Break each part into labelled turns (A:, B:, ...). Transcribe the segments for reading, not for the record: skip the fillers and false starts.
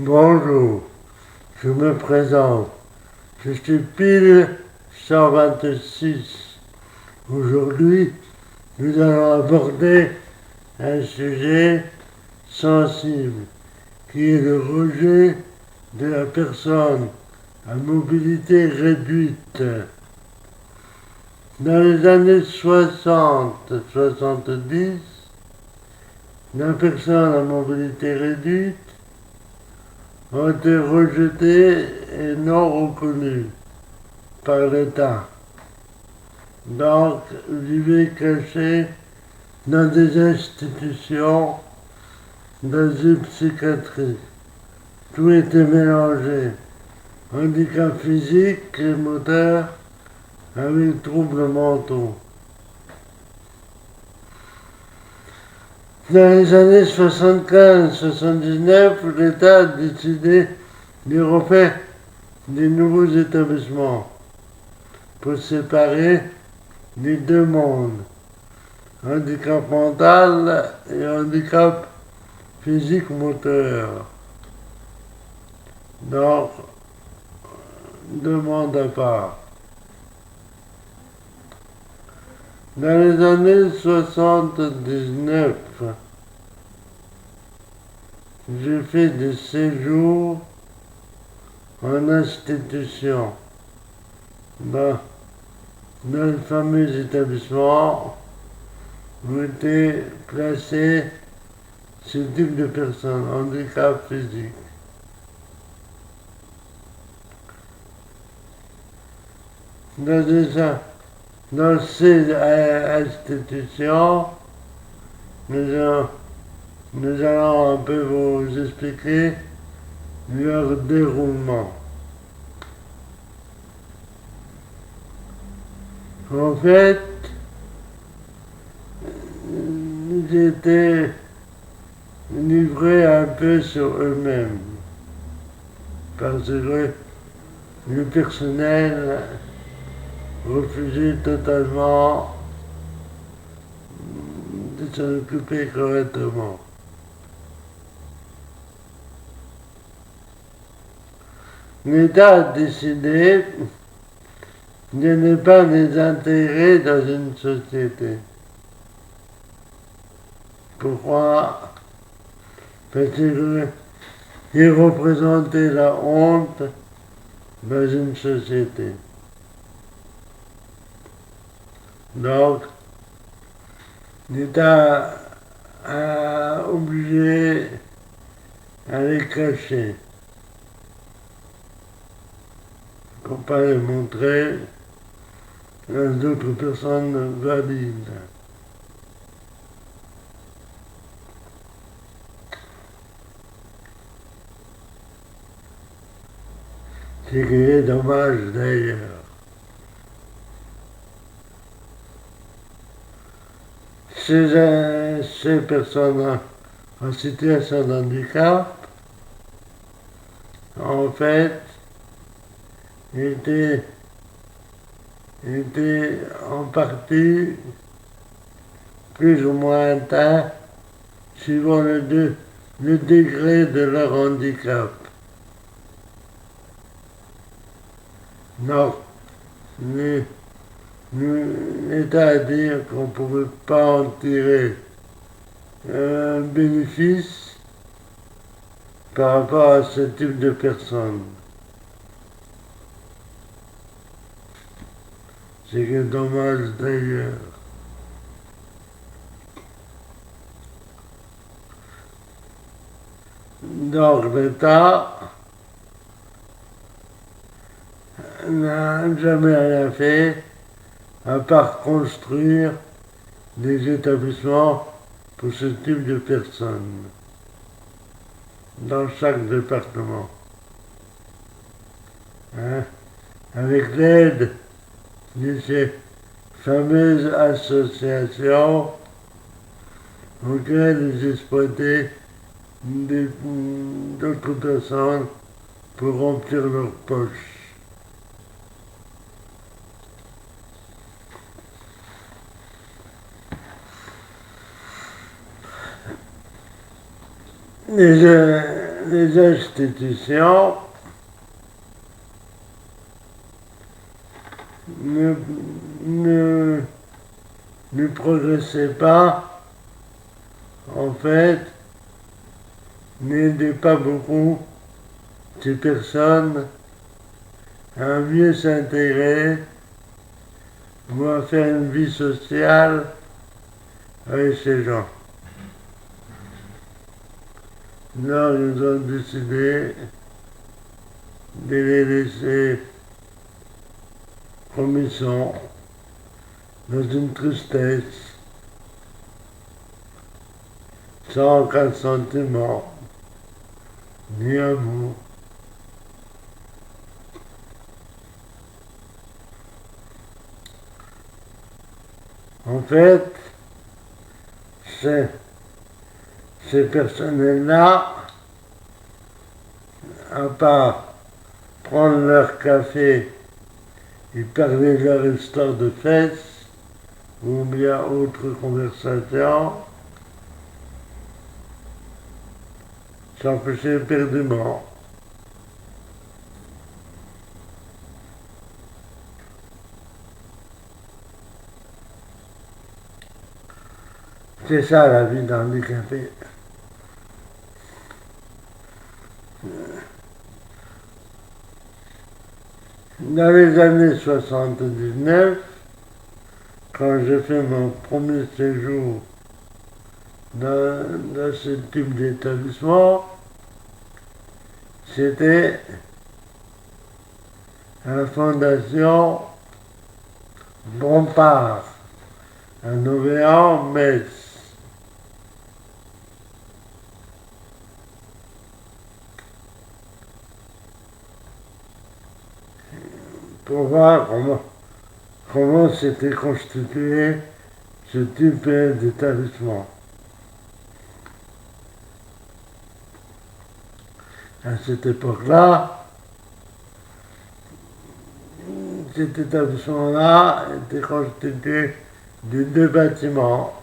A: Bonjour, je me présente. Je suis pile 126. Aujourd'hui, nous allons aborder un sujet sensible qui est le rejet de la personne à mobilité réduite. Dans les années 60-70, les personnes à mobilité réduite ont été rejetées et non reconnues par l'État. Donc, vivaient cachés dans des institutions d'asile psychiatrique. Tout était mélangé. Handicap physique et moteur avec troubles mentaux. Dans les années 75-79, l'État a décidé de refaire des nouveaux établissements pour séparer les deux mondes, handicap mental et handicap physique moteur. Donc, deux mondes à part. Dans les années 79, j'ai fait des séjours en institution dans le fameux établissement où étaient placés ce type de personnes, handicap physique. Dans ces institutions, nous allons un peu vous expliquer leur déroulement. En fait, ils étaient livrés un peu sur eux-mêmes, parce que le personnel refusait totalement de s'en occuper correctement. L'État a décidé de ne pas les intégrer dans une société. Pourquoi? Parce qu'ils représentaient la honte dans une société. Donc, l'État a obligé à les cacher pour ne pas les montrer à d'autres personnes valides. Ce qui est dommage d'ailleurs. Ces personnes en situation de handicap, en fait, étaient en partie plus ou moins atteints suivant le degré de leur handicap. Donc, l'État a dit qu'on ne pouvait pas en tirer un bénéfice par rapport à ce type de personnes. C'est que dommage d'ailleurs. Donc l'État n'a jamais rien fait à part construire des établissements pour ce type de personnes dans chaque département. Avec l'aide de ces fameuses associations auxquelles ils exploitaient d'autres personnes pour remplir leurs poches. les institutions ne, ne, ne progressaient pas, en fait, n'aidaient pas beaucoup ces personnes à mieux s'intégrer ou à faire une vie sociale avec ces gens. Donc, ils ont décidé de les laisser comme ils sont, dans une tristesse, sans aucun sentiment, ni amour. En fait, ces personnels-là, à part prendre leur café et parler de leur histoire de fesses, ou bien autre conversation, s'empêchaient éperdument. C'est ça la vie dans les cafés. Dans les années 79, quand j'ai fait mon premier séjour dans ce type d'établissement, c'était à la fondation Bompard, à Novéan-Metz. Pour voir comment s'était constitué ce type d'établissement. À cette époque-là, cet établissement-là était constitué de deux bâtiments.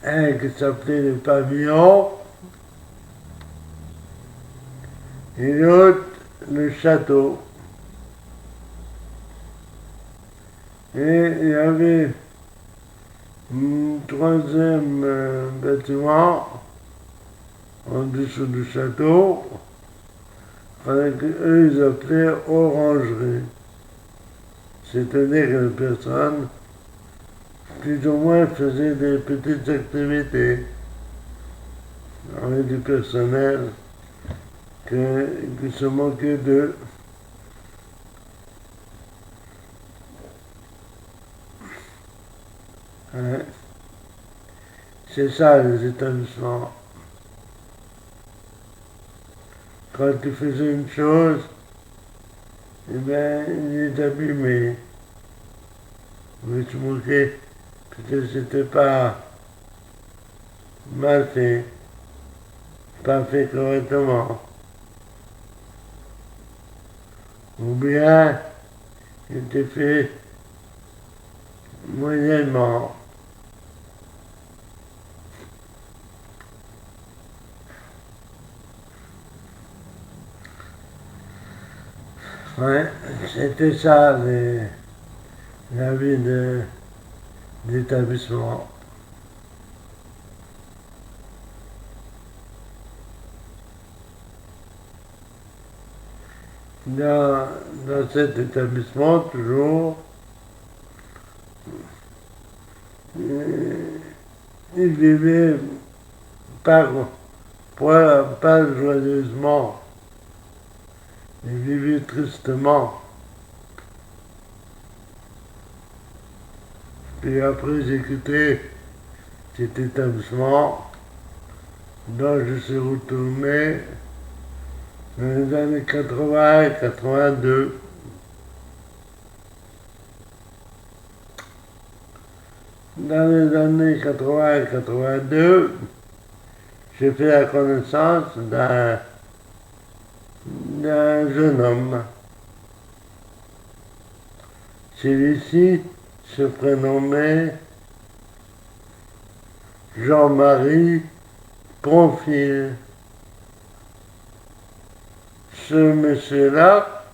A: Un qui s'appelait le pavillon et l'autre le château. Et il y avait un troisième bâtiment en dessous du château, avec eux ils appelaient orangerie. C'est-à-dire que les personnes, plus ou moins, faisaient des petites activités avec du personnel qui se moquait d'eux. Hein? C'est ça les établissements. Quand tu faisais une chose, eh bien, il est abîmé. Mais tu moquais, parce que c'était pas mal fait, pas fait correctement. Ou bien, il était fait moyennement. Ouais, c'était ça la vie d'établissement. Dans cet établissement, toujours, il vivait pas joyeusement, il vivait tristement. Puis après, j'ai quitté cet établissement, donc je suis retourné dans les années 80 et 82. Dans les années 80 et 82, j'ai fait la connaissance d'un jeune homme. Celui-ci se prénommait Jean-Marie Confil. ce monsieur-là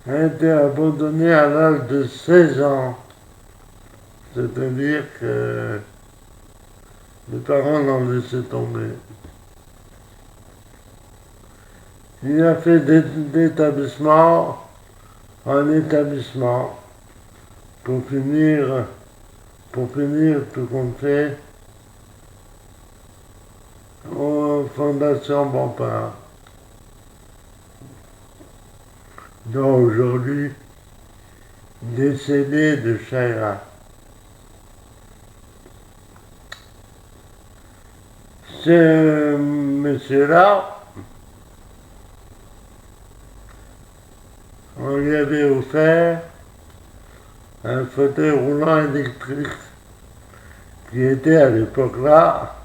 A: a été abandonné à l'âge de 16 ans. C'est-à-dire que les parents l'ont laissé tomber. Il a fait d'établissement en établissement pour finir tout compte fait aux Fondations Bompard. Donc aujourd'hui, décédé de chagrin. Ce monsieur-là, on lui avait offert un fauteuil roulant électrique qui était à l'époque-là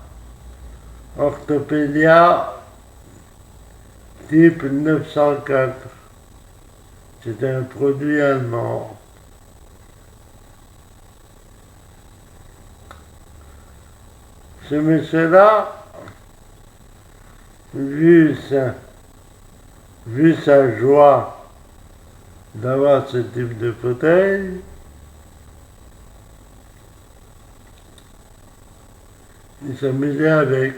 A: Orthopédia type 904. C'était un produit allemand. Ce monsieur-là, vu sa joie d'avoir ce type de fauteuil, il s'amusait avec.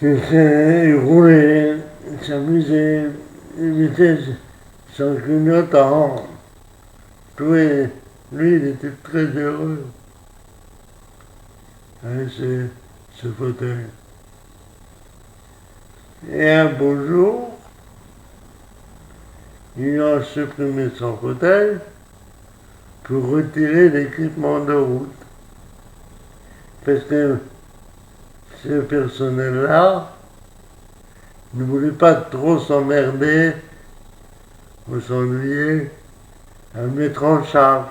A: Il roulait, il s'amusait, il était sans clignotant. Lui, il était très heureux avec ce fauteuil. Et un beau jour, ils ont supprimé son fauteuil pour retirer l'équipement de route. Parce que ce personnel-là ne voulait pas trop s'emmerder ou s'ennuyer à le mettre en charge.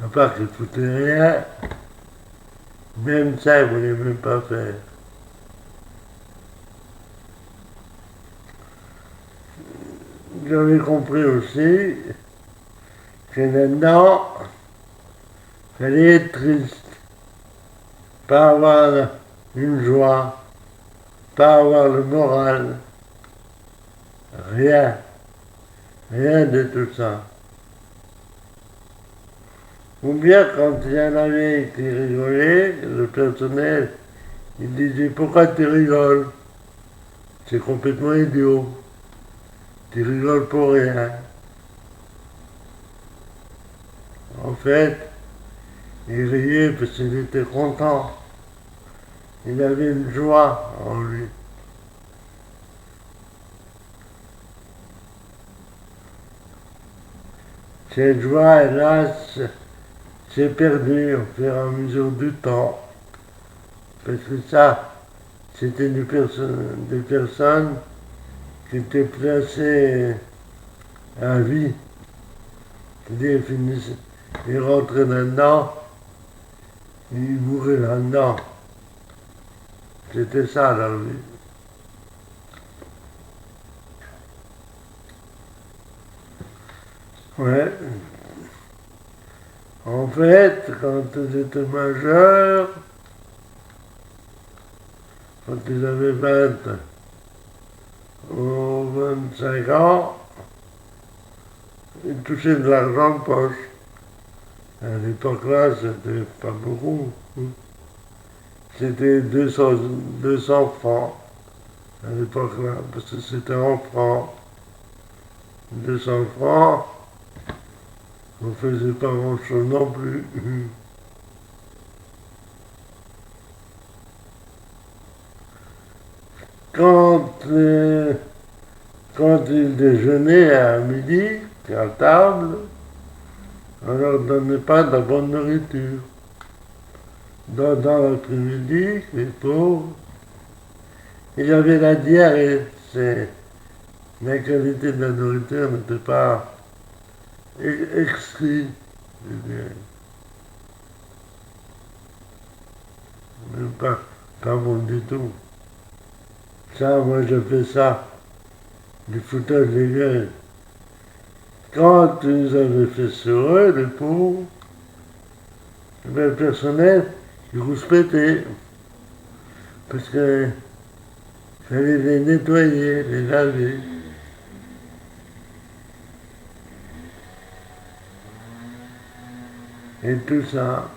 A: À part qu'il ne foutait rien, même ça, il ne voulait même pas faire. J'avais compris aussi que là-dedans, il fallait être triste, pas avoir une joie, pas avoir le moral, rien de tout ça. Ou bien quand il y en avait qui rigolaient, le personnel, il disait pourquoi tu rigoles? C'est complètement idiot. Tu rigoles pour rien. En fait, il riait parce qu'il était content. Il avait une joie en lui. Cette joie, hélas, s'est perdue au fur et à mesure du temps. Parce que ça, c'était des personnes qui étaient placées à vie. C'est-à-dire, ils rentraient là-dedans, ils mouraient là-dedans. C'était ça, la vie. Ouais. En fait, quand ils étaient majeurs, quand ils avaient 20 ou 25 ans, ils touchaient de l'argent de poche. À l'époque-là, c'était pas beaucoup. C'était 200 francs à l'époque-là, parce que c'était en francs. 200 francs, on ne faisait pas grand-chose non plus. Quand ils déjeunaient à midi, à table, on ne leur donnait pas de la bonne nourriture. Dans l'après-midi, les pauvres, ils avaient la diarrhée. La qualité de la nourriture n'était pas exquise. Même pas bon du tout. Ça, moi, je fais ça, du foutage des gueules. Quand ils avaient fait sur eux, les pauvres, le personnel, il rouspétait. Parce que fallait les nettoyer, les laver. Et tout ça.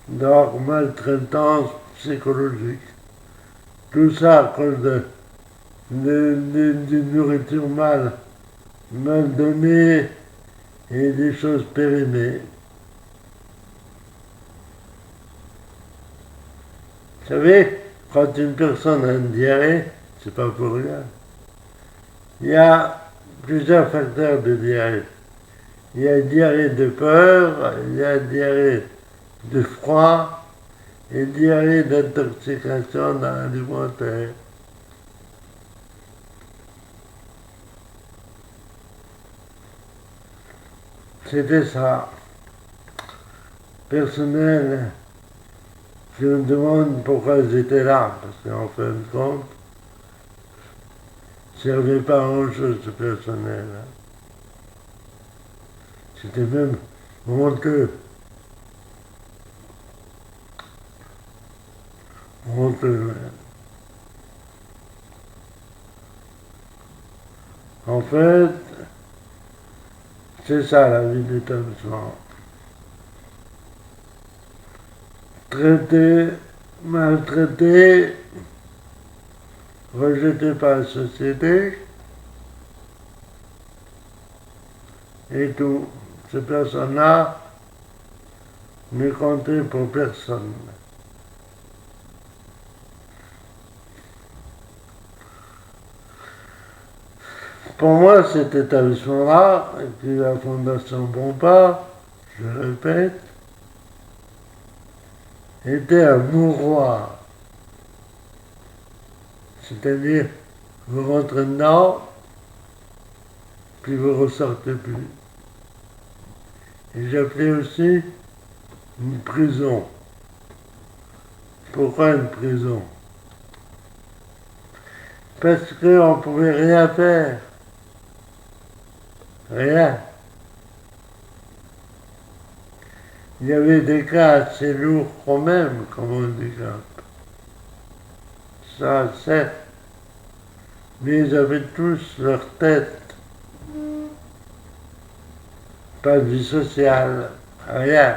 A: Donc, maltraitance psychologique. Tout ça à cause d'une nourriture mal donnée et des choses périmées. Vous savez, quand une personne a une diarrhée, c'est pas pour rien. Il y a plusieurs facteurs de diarrhée. Il y a diarrhée de peur, il y a diarrhée de froid et diarrhée d'intoxication alimentaire. C'était ça. Personnel, je me demande pourquoi ils étaient là, parce qu'en fin de compte, ça ne servait pas à grand-chose ce personnel. C'était même honteux. Honteux. En fait, c'est ça la vie d'établissement. Traité, maltraité, rejeté par la société, et tout. Ces personnes-là ne comptaient pour personne. Pour moi, cet établissement-là, et puis la Fondation Bompard, je répète, était un mouroir. C'est-à-dire, vous rentrez dedans, puis vous ne ressortez plus. Et j'appelais aussi une prison. Pourquoi une prison? Parce qu'on ne pouvait rien faire. Rien. Il y avait des cas assez lourds quand même, comme handicap. Ça, certes. Mais ils avaient tous leur tête. Pas de vie sociale, rien.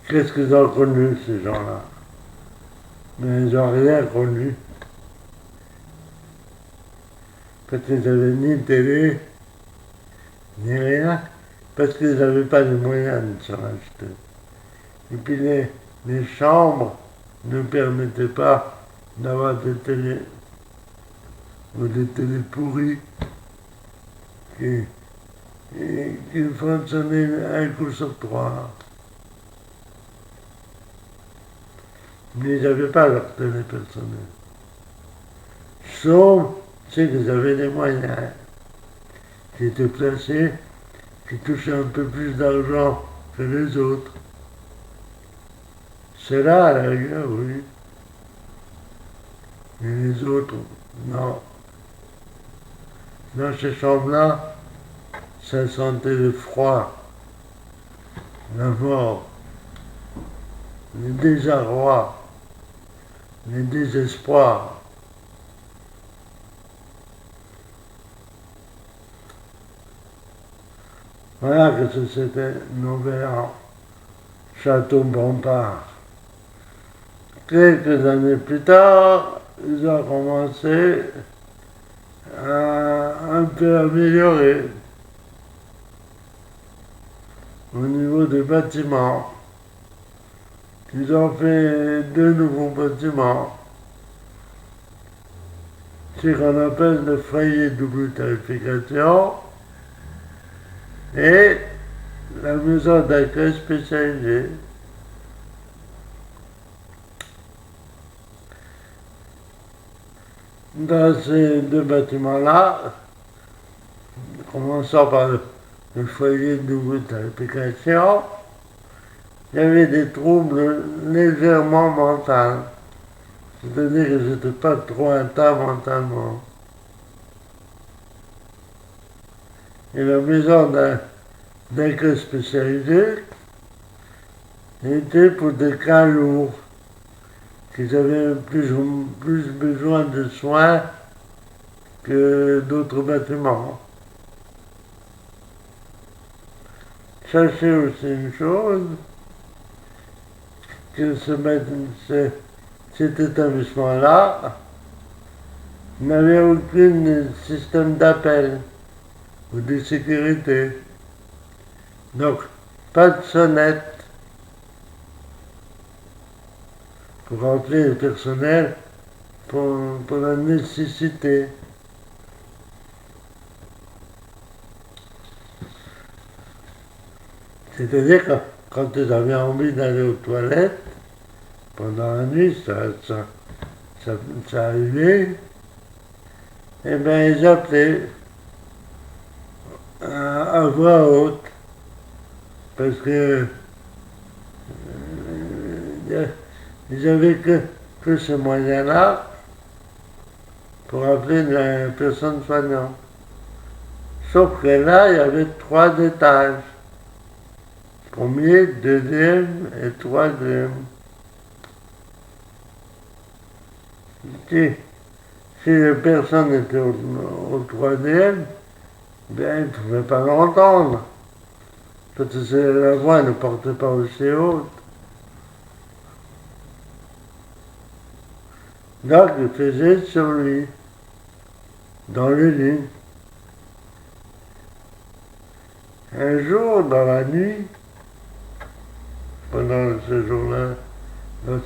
A: Qu'est-ce qu'ils ont connu, ces gens-là? Mais ils n'ont rien connu. Parce qu'ils n'avaient ni télé, ni rien. Parce qu'ils n'avaient pas les moyens de s'en acheter. Et puis les chambres ne permettaient pas d'avoir des télés, ou des télés pourries, qui fonctionnaient un coup sur trois. Mais ils n'avaient pas leur télé personnelle. Sauf ceux qui avaient les moyens, qui étaient placés, qui touchaient un peu plus d'argent que les autres. C'est là, à la rigueur, oui. Mais les autres, non. Dans ces chambres-là, ça sentait le froid, la mort, le désarroi, le désespoir. Voilà que c'était Nouvel-An, Château Bompard. Quelques années plus tard, ils ont commencé à un peu améliorer au niveau des bâtiments. Ils ont fait 2 nouveaux bâtiments, ce qu'on appelle le foyer double tarification et la maison d'accueil spécialisée. Dans ces 2 bâtiments-là, commençant par le foyer double tarification, il y avait des troubles légèrement mentaux. C'est-à-dire que j'étais pas trop atteint mentalement. Et la maison d'accueil spécialisé était pour des cas lourds, qui avaient plus besoin de soins que d'autres bâtiments. Sachez aussi une chose, que cet établissement-là n'avait aucun système d'appel ou de sécurité. Donc, pas de sonnette pour rappeler le personnel pour la nécessité. C'est-à-dire que quand ils avaient envie d'aller aux toilettes, pendant la nuit, ça arrivait, et bien ils appelaient à voix haute, parce que ils n'avaient que ce moyen-là pour appeler la personne soignante. Sauf que là, il y avait 3 étages. Premier, deuxième et troisième. Si les personnes étaient au troisième, bien, ils ne pouvaient pas l'entendre. Parce que la voix ne portait pas aussi haute. Donc, il faisait sur lui, dans le lit. Un jour, dans la nuit, pendant ce jour-là, dans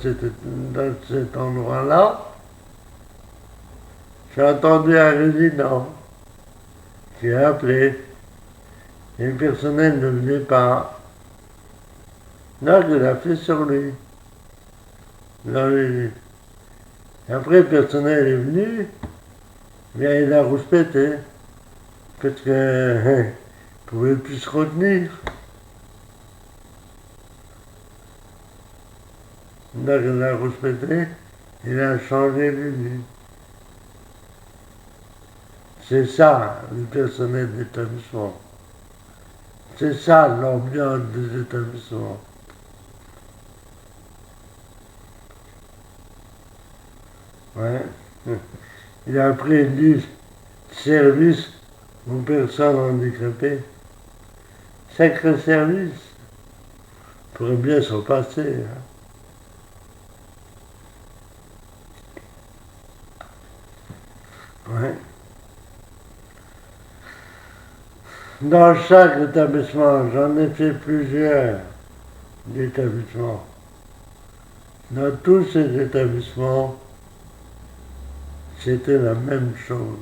A: cet endroit-là, j'ai entendu un résident qui a appelé, et le personnel ne venait pas. Donc, il a fait sur lui, dans le lit. Et après, le personnel est venu, bien, il a rouspété, parce qu'il ne pouvait plus se retenir. Donc, il a rouspété, il a changé le lit. C'est ça, le personnel d'établissement. C'est ça, l'ambiance des établissements. Ouais. Il a pris du service aux personnes handicapées. Sacré service. Pourrait bien s'en passer. Ouais. Dans chaque établissement, j'en ai fait plusieurs d'établissements. Dans tous ces établissements, c'était la même chose.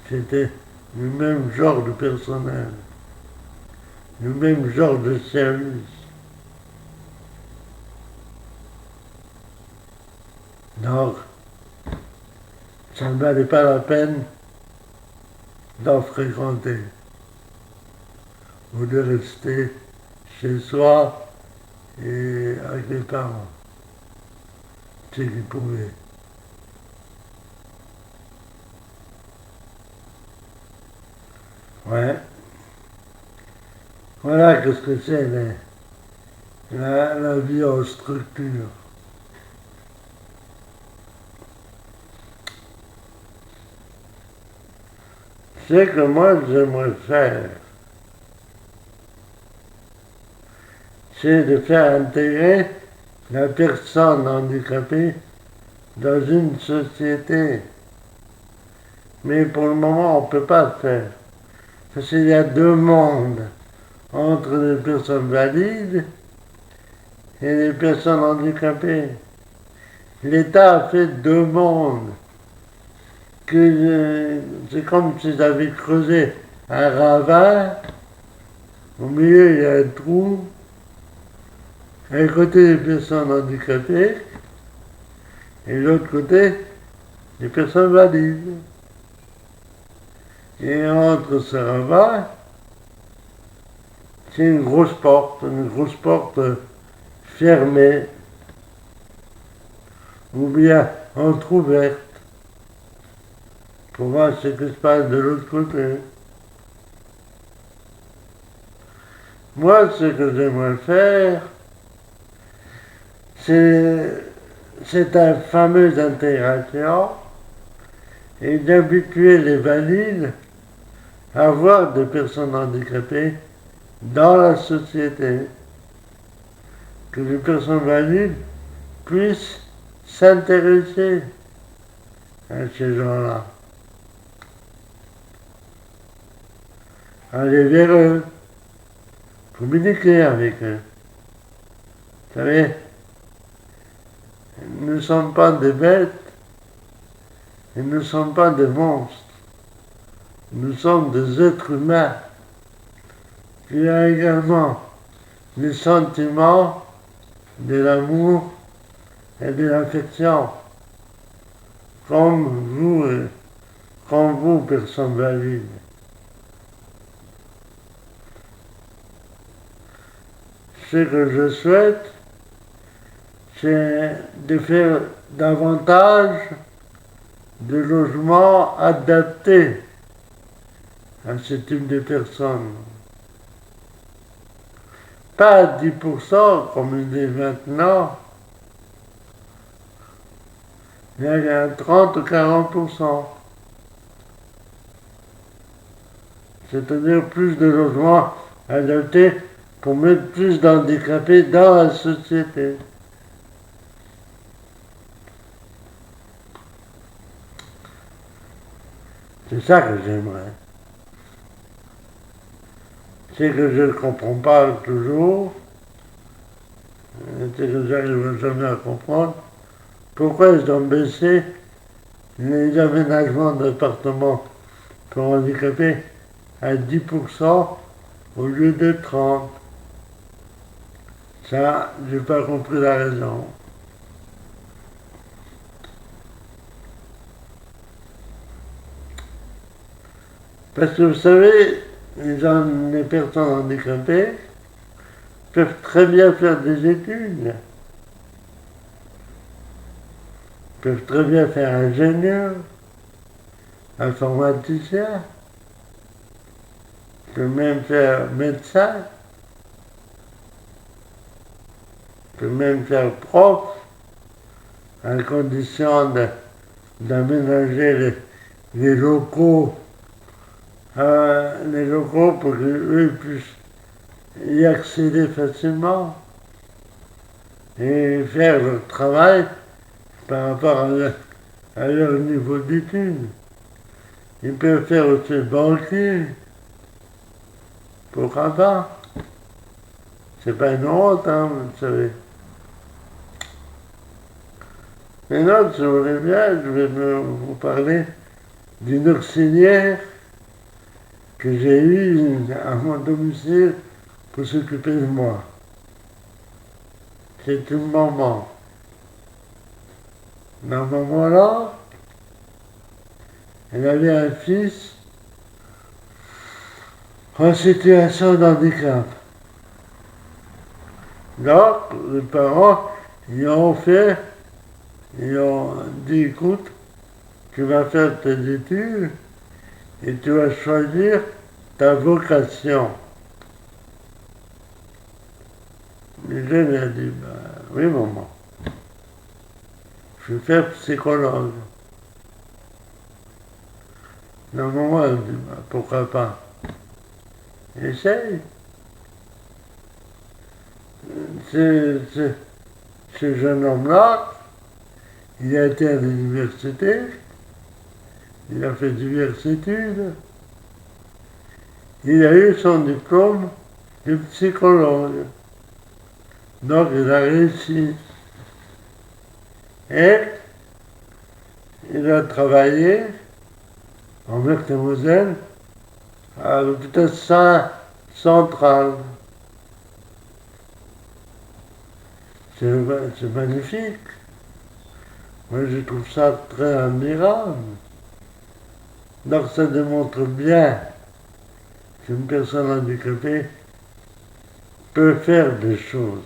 A: C'était le même genre de personnel, le même genre de service. Donc, ça ne valait pas la peine d'en fréquenter ou de rester chez soi et avec les parents, ceux qui pouvaient. Ouais. Voilà qu'est-ce que c'est la vie en structure. Ce que moi j'aimerais faire, c'est de faire intégrer la personne handicapée dans une société. Mais pour le moment, on ne peut pas le faire. Parce qu'il y a 2 mondes entre les personnes valides et les personnes handicapées. L'État a fait 2 mondes. C'est comme s'ils avaient creusé un ravin. Au milieu, il y a un trou. Un côté, les personnes handicapées. Et l'autre côté, les personnes valides. Et entre ce ravin, c'est une grosse porte fermée. ou bien entrouverte, pour voir ce qui se passe de l'autre côté. Moi, ce que j'aimerais faire, c'est cette fameuse intégration et d'habituer les valides à voir des personnes handicapées dans la société, que les personnes valides puissent s'intéresser à ces gens-là, aller vers eux, communiquer avec eux. Vous savez, nous ne sommes pas des bêtes et nous ne sommes pas des monstres. Nous sommes des êtres humains qui ont également les sentiments de l'amour et de l'affection, comme vous, personnes valides. Ce que je souhaite, c'est de faire davantage de logements adaptés à ce type de personnes. Pas à 10% comme il est maintenant, mais à 30 ou 40%. C'est-à-dire plus de logements adaptés pour mettre plus d'handicapés dans la société. C'est ça que j'aimerais. C'est que je ne comprends pas toujours, c'est que j'arrive jamais à comprendre, pourquoi ils ont baissé les aménagements d'appartements pour handicapés à 10% au lieu de 30%. Ça, j'ai pas compris la raison. Parce que vous savez, les personnes handicapées peuvent très bien faire des études, peuvent très bien faire ingénieur, informaticien, peuvent même faire médecin, peuvent même faire prof, à condition d'aménager les locaux pour qu'eux puissent y accéder facilement et faire leur travail par rapport à leur niveau d'études. Ils peuvent faire aussi banquier, pourquoi pas. C'est pas une honte, hein, vous savez. Maintenant, si vous voulez bien, je vais vous parler d'une auxiliaire que j'ai eue à mon domicile pour s'occuper de moi. C'est une maman. La maman-là, elle avait un fils en situation de handicap. Donc, les parents, ils ont dit, écoute, tu vas faire tes études et tu vas choisir ta vocation. Le jeune a dit, oui maman, je vais faire psychologue. La maman a dit, pourquoi pas? Essaye. Ce jeune homme-là, il a été à l'université, il a fait diverses études, il a eu son diplôme de psychologue. Donc il a réussi. Et il a travaillé en Meurthe-et-Moselle à l'hôpital central. C'est magnifique. Moi, je trouve ça très admirable. Donc, ça démontre bien qu'une personne handicapée peut faire des choses.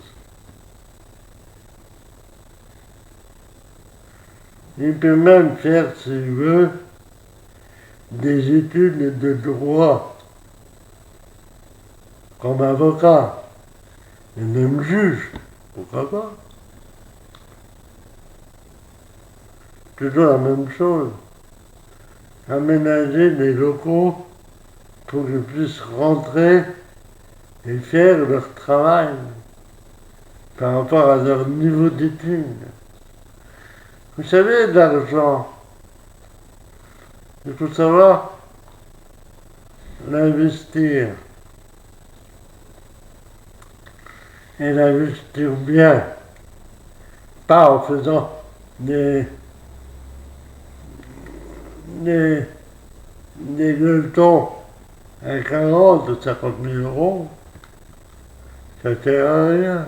A: Il peut même faire, s'il veut, des études de droit comme avocat et même juge, pourquoi pas. Toujours la même chose. Aménager des locaux pour qu'ils puissent rentrer et faire leur travail par rapport à leur niveau d'études. Vous savez, l'argent, il faut savoir l'investir. Et l'investir bien, pas en faisant des gueuletons à 40 ou 50 000 euros, ça ne sert à rien.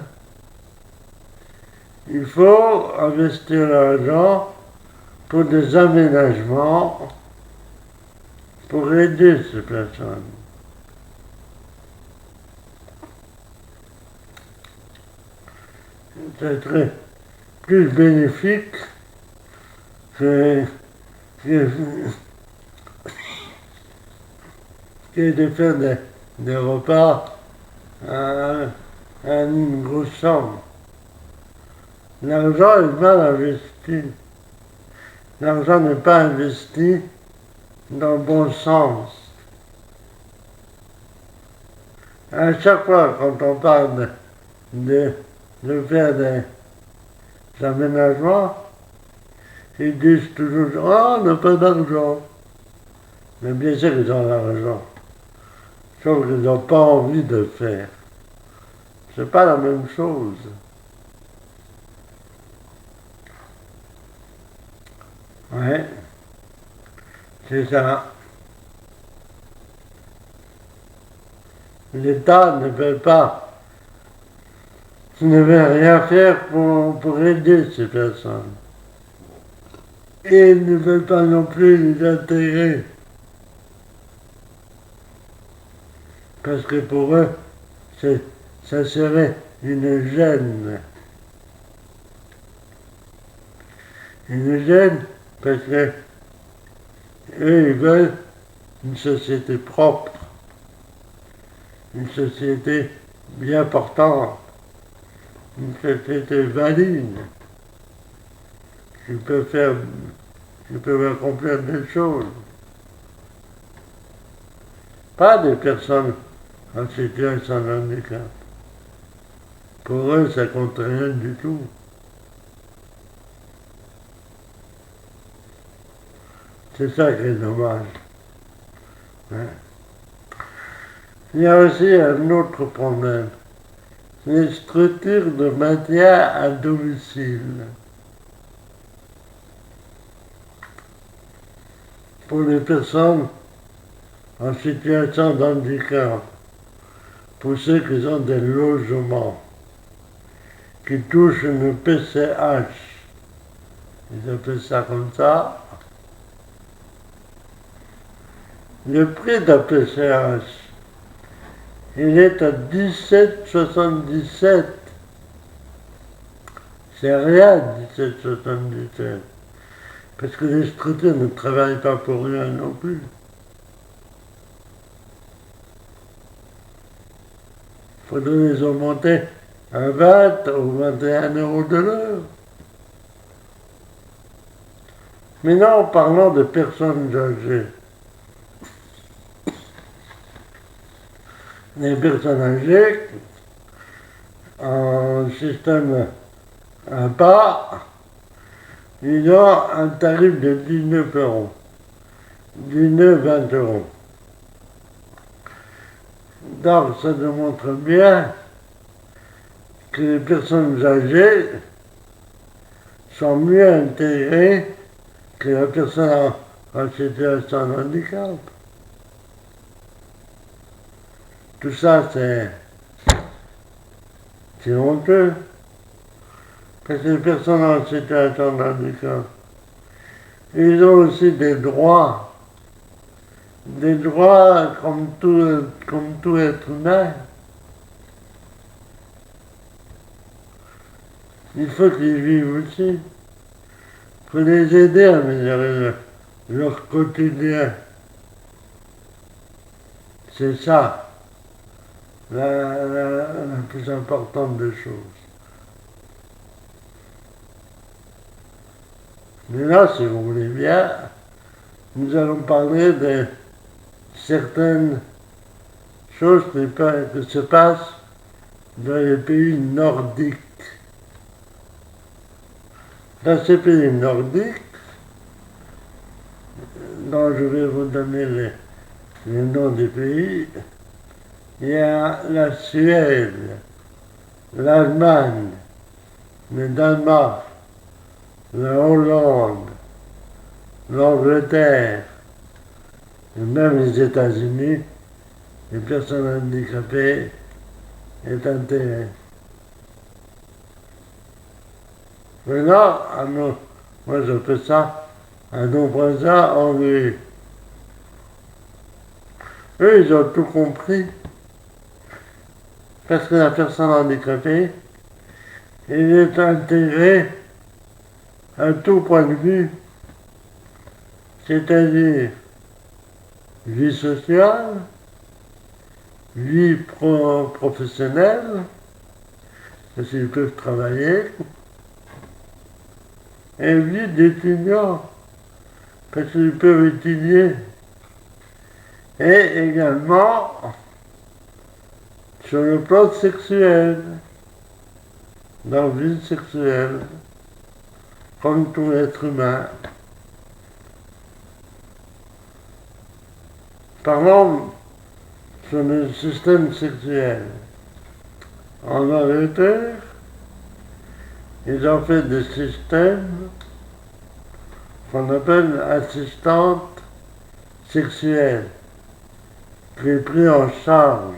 A: Il faut investir l'argent pour des aménagements, pour aider ces personnes. C'est très plus bénéfique que de faire des repas à une grosse somme. L'argent est mal investi. L'argent n'est pas investi dans le bon sens. À chaque fois, quand on parle de faire des aménagements, ils disent toujours « Ah, on n'a pas d'argent ». Mais bien sûr qu'ils ont l'argent. Sauf qu'ils n'ont pas envie de faire. C'est pas la même chose. Ouais, c'est ça. L'État ne veut rien faire pour aider ces personnes. Et ils ne veulent pas non plus les intégrer. Parce que pour eux, ça serait une gêne. Une gêne parce que eux, ils veulent une société propre, une société bien portante, une société valide, qui peut accomplir des choses. Pas des personnes en situation de handicap. Pour eux, ça compte rien du tout. C'est ça qui est dommage. Hein? Il y a aussi un autre problème. Les structures de maintien à domicile. Pour les personnes en situation de handicap, pour ceux qui ont des logements, qui touchent une PCH, ils appellent ça comme ça. Le prix de la PCH, il est à 17,77. C'est rien, 17,77. Parce que les structures ne travaillent pas pour rien non plus. Il faudrait les augmenter à 20 ou 21 euros de l'heure. Maintenant, parlons de personnes âgées. Les personnes âgées, en système APA, ils ont un tarif de 19 euros. 19-20 euros. Donc, ça démontre bien que les personnes âgées sont mieux intégrées que la personne en situation de handicap. Tout ça, c'est honteux. Parce que les personnes en situation de handicap, ils ont aussi des droits comme tout être humain. Il faut qu'ils vivent aussi. faut les aider à améliorer leur quotidien. C'est ça la plus importante des choses. Mais là, si vous voulez bien, nous allons parler de certaines choses qui se passent dans les pays nordiques. Dans ces pays nordiques, dont je vais vous donner les noms des pays, il y a la Suède, l'Allemagne, le Danemark, la Hollande, l'Angleterre, et même les États-Unis, les personnes handicapées est intégrée. Maintenant, moi je fais ça à nos voisins anglais. Eux, ils ont tout compris. Parce que la personne handicapée, elle est intégrée à tout point de vue, c'est-à-dire vie sociale, vie professionnelle, parce qu'ils peuvent travailler, et vie d'étudiant, parce qu'ils peuvent étudier, et également sur le plan sexuel, dans la vie sexuelle, comme tout être humain. Parlons sur le système sexuel. En Angleterre, ils ont fait des systèmes qu'on appelle assistantes sexuelles, qui est pris en charge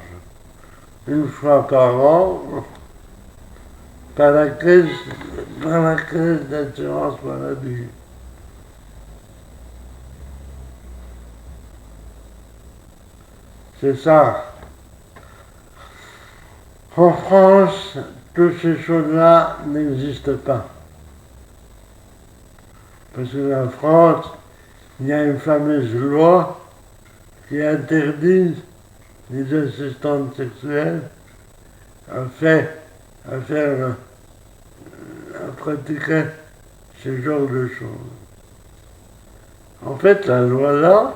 A: une fois par an par la caisse d'assurance maladie. C'est ça. En France, toutes ces choses-là n'existent pas. Parce que en France, il y a une fameuse loi qui interdit les assistantes sexuelles à pratiquer ce genre de choses. En fait, la loi-là,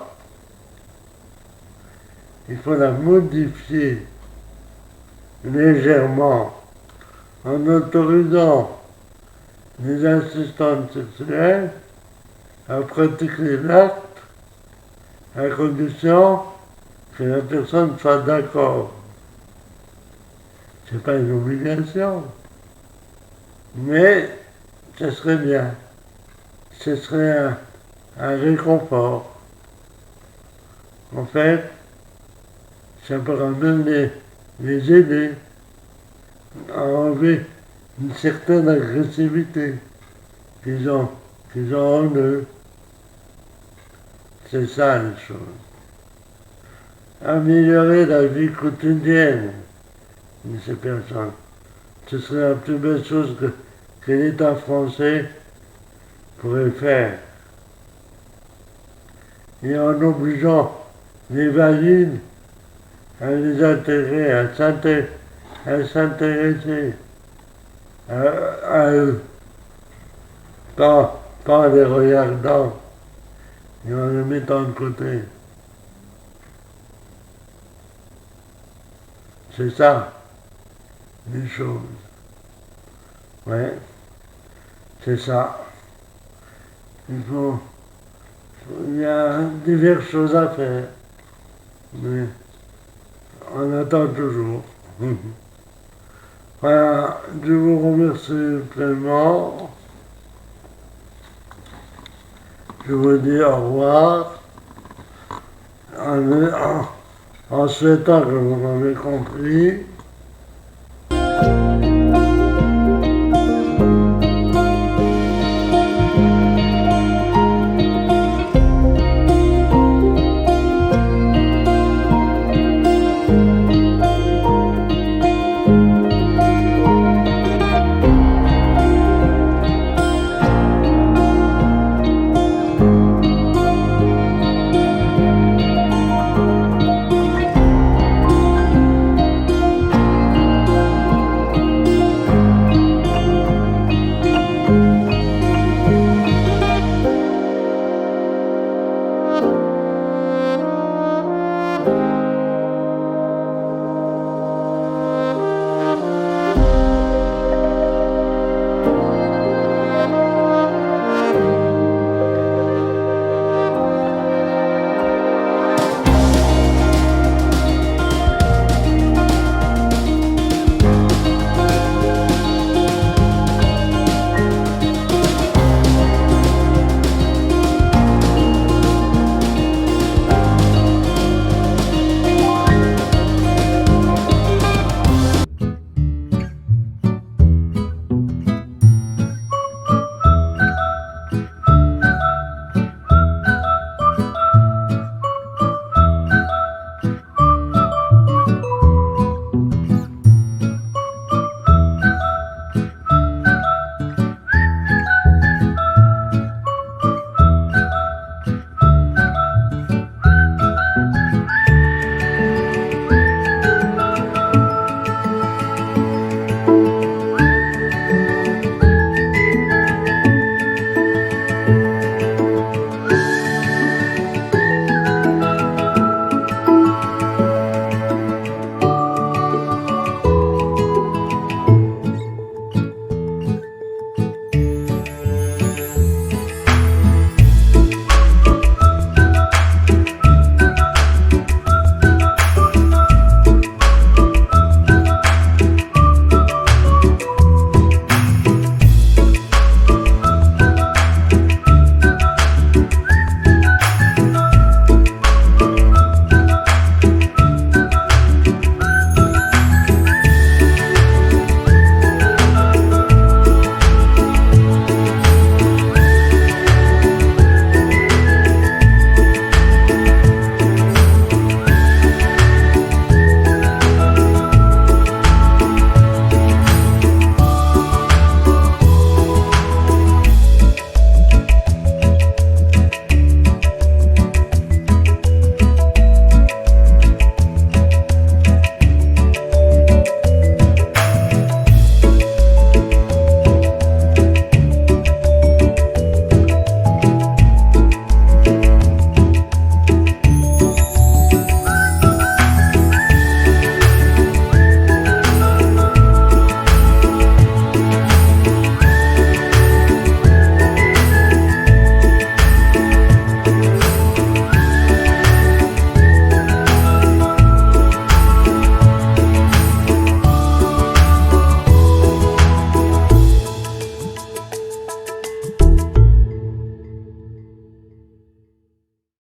A: il faut la modifier légèrement en autorisant les assistantes sexuelles à pratiquer l'acte à condition que la personne soit d'accord. C'est pas une obligation, mais ce serait bien. Ce serait un réconfort. En fait, ça pourra même les aider à enlever une certaine agressivité qu'ils ont en eux. C'est ça les choses. Améliorer la vie quotidienne de ces personnes. Ce serait la plus belle chose que l'État français pourrait faire. Et en obligeant les valides à les intégrer, à s'intéresser à eux, pas en les regardant et en les mettant de côté. C'est ça, les choses. Ouais, c'est ça. Il y a diverses choses à faire, mais on attend toujours. Voilà, je vous remercie pleinement. Je vous dis au revoir en souhaitant que vous m'avez compris.